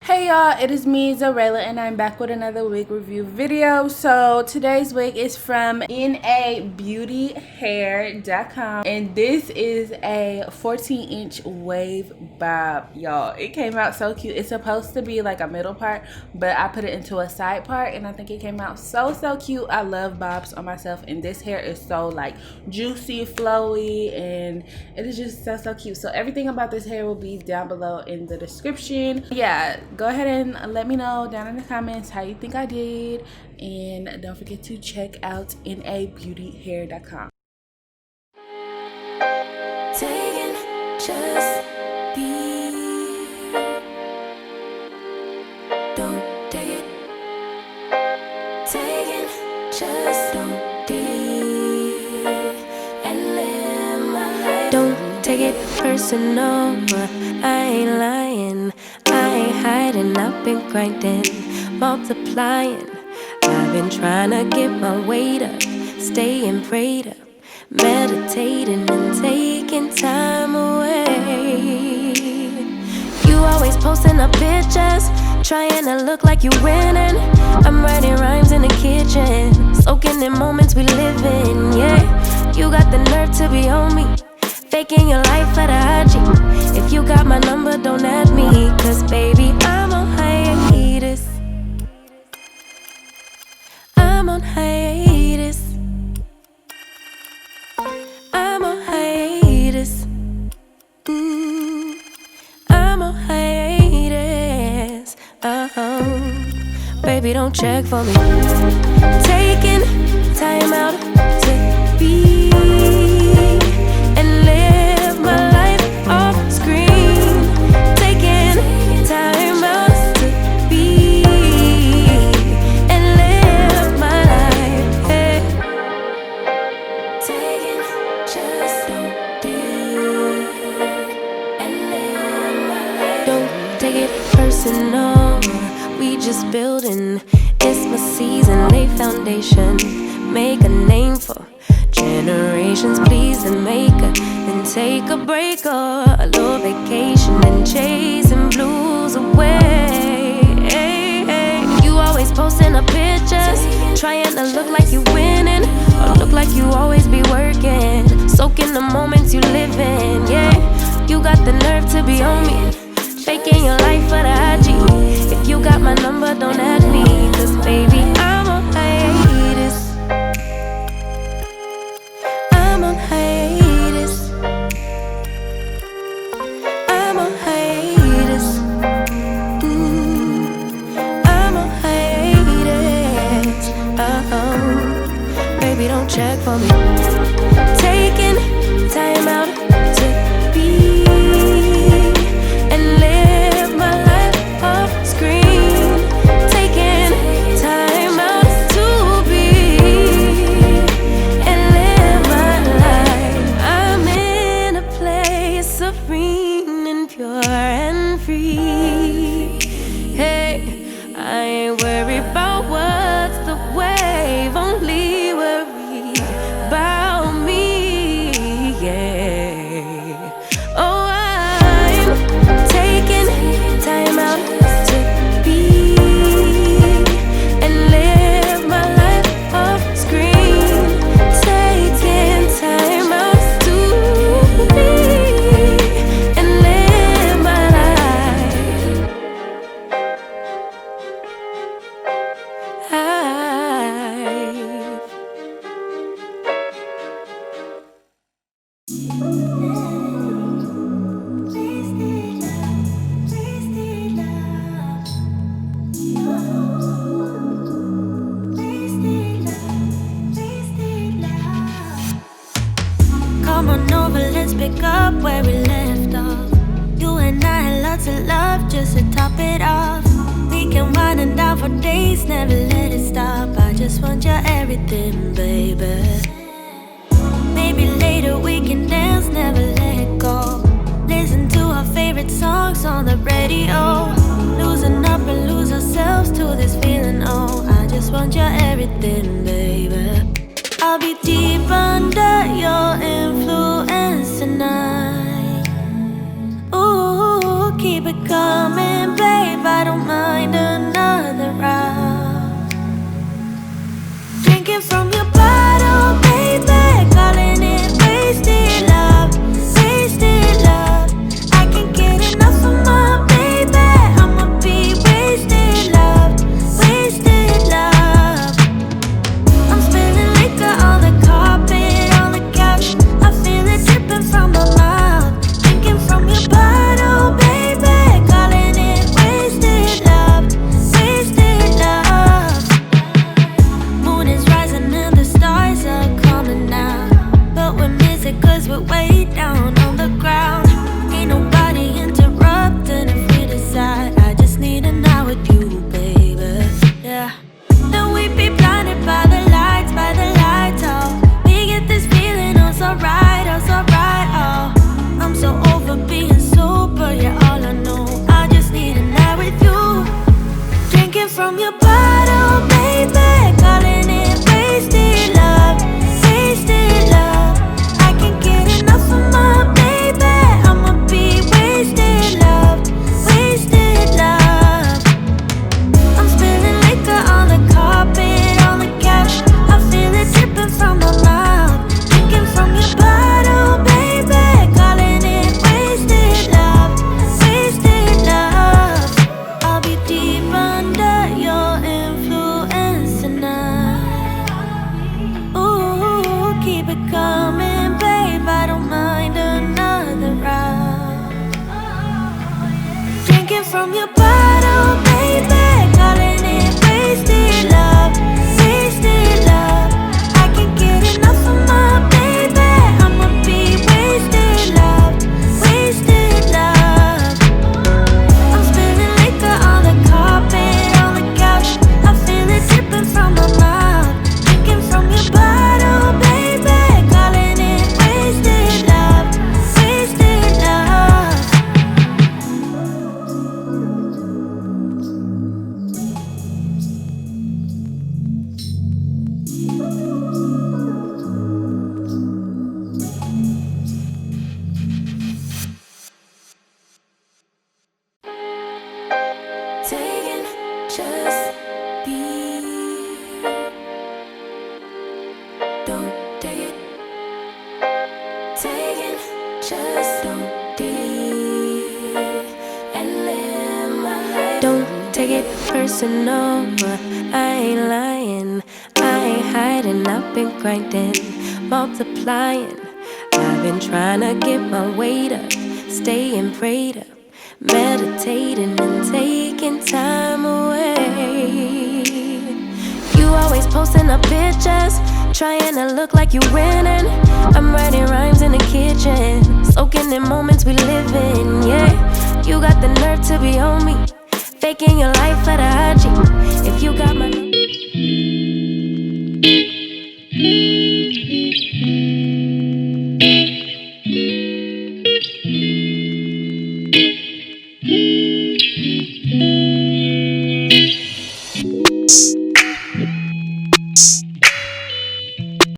Hey y'all, it is me, Xureila, and I'm back with another wig review video. So today's wig is from nabeautyhair.com, and this is a 14-inch wave bob, y'all. It came out so cute. It's supposed to be like a middle part, but I put it into a side part, and I think it came out so cute. I love bobs on myself, and this hair is so like juicy, flowy, and it is just so cute. So everything about this hair will be down below in the description. Yeah, go ahead and let me know down in the comments how you think I did, and don't forget to check out nabeautyhair.com. Taking just be. Don't take it. Taking just don't be. And live my life. Don't take it personal. I ain't lying. I ain't hiding. I've been grinding, multiplying. I've been trying to get my weight up, staying prayed up, meditating and taking time away. You always posting up pictures, trying to look like you winning. I'm writing rhymes in the kitchen, soaking in moments we live in. Yeah, you got the nerve to be on me, faking your life for the IG. If you got my number, don't add me, cause baby, I'm on hiatus. I'm on hiatus. I'm on hiatus. I'm on hiatus. Baby, don't check for me. Taking time out to be and live my life off screen. Taking time out to be and live my life. Hey. Taking just don't be and live my life. Don't take it personal. We just building. It's my season. Lay foundation. Make a name for generations. Please and make a, then take a break or a little vacation and chasing blues away. You always posting up pictures, trying to look like you winning, or look like you always be working, soaking the moments you live in. Yeah, you got the nerve to be on me, faking your life for the IG. If you got my number, don't add me, cause baby, I'm on hiatus. I'm on hiatus. I'm on hiatus. I'm on hiatus. Baby, don't check for me. Taking time out to be and live my life off screen. Taking time out to be and live my life. I'm in a place serene and pure and free. Hey, I ain't worried about what's the wave, only worry about me. Yeah. Oh, I'm taking time out to be and live my life off screen. Taking time out to be and live my life. Come on over, let's pick up where we left off. You and I had lots of love just to top it off. We can wind and down for days, never let it stop. I just want your everything, baby. Maybe later we can dance, never let it go. Listen to our favorite songs on the radio. Losing up and lose ourselves to this feeling, oh. I just want your everything, baby. I'll be deep under your influence tonight. Just don't deep and live my life. Don't take it personal, I ain't lying. I ain't hiding, I've been grinding, multiplying. I've been trying to get my weight up, staying prayed up, meditating and taking time away. You always posting up pictures, trying to look like you winning. I'm writing rhymes in the kitchen, soaking in moments we live in, yeah. You got the nerve to be on me, faking your life for the